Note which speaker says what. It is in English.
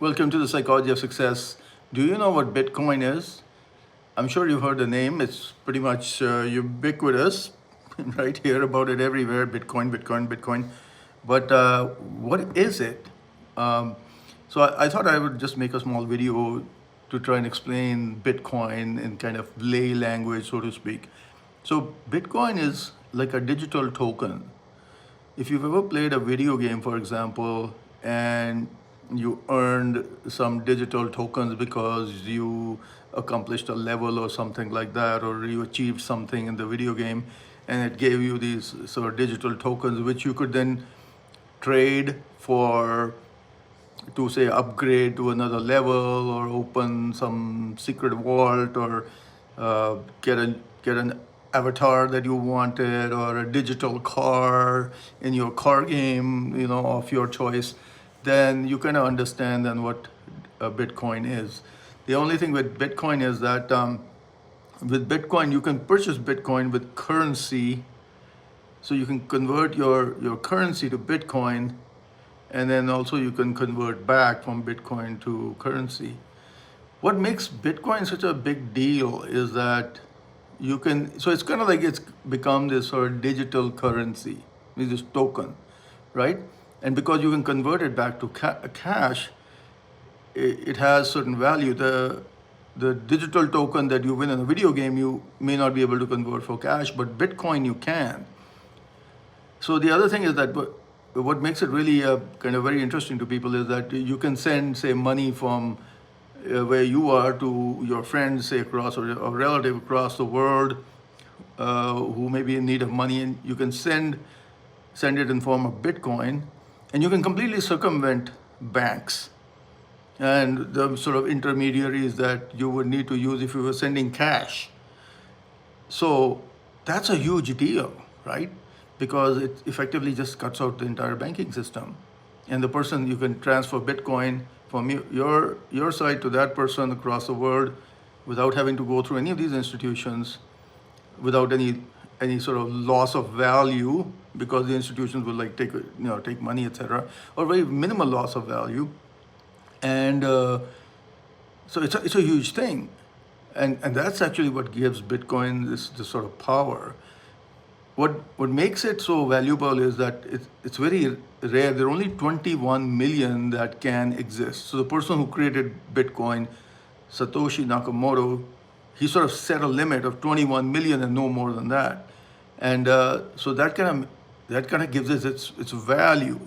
Speaker 1: Welcome to the Psychology of Success. Do you know what Bitcoin is? I'm sure you've heard the name. It's pretty much ubiquitous, right? Hear about it everywhere. Bitcoin, Bitcoin, Bitcoin. But what is it? Um, so I thought I would just make a small video to try and explain Bitcoin in kind of lay language, so to speak. So Bitcoin is like a digital token. If you've ever played a video game, for example, and you earned some digital tokens because you accomplished a level or something like that, or you achieved something in the video game, and it gave you these sort of digital tokens, which you could then trade for to say upgrade to another level or open some secret vault or get an avatar that you wanted or a digital car in your car game, of your choice, then you kind of understand then what Bitcoin is. The only thing with Bitcoin is that with Bitcoin you can purchase Bitcoin with currency, so you can convert your currency to Bitcoin, and then also you can convert back from Bitcoin to currency. What makes Bitcoin such a big deal is that so it's kind of like it's become this sort of digital currency, this token, right? And because you can convert it back to cash, it has certain value. The digital token that you win in a video game, you may not be able to convert for cash, but Bitcoin you can. So the other thing is that what makes it really kind of very interesting to people is that you can send, say, money from where you are to your friends, say, across, or a relative across the world who may be in need of money, and you can send it in form of Bitcoin, and you can completely circumvent banks and the sort of intermediaries that you would need to use if you were sending cash. So that's a huge deal, right? Because it effectively just cuts out the entire banking system. And the person, you can transfer Bitcoin from your side to that person across the world without having to go through any of these institutions, without any sort of loss of value, because the institutions will like take money, etc., or very minimal loss of value. And so it's a huge thing, and that's actually what gives Bitcoin this sort of power. What makes it so valuable is that it's very rare. There are only 21 million that can exist. So the person who created Bitcoin, Satoshi Nakamoto, he sort of set a limit of 21 million and no more than that. And so that kind of gives it its value.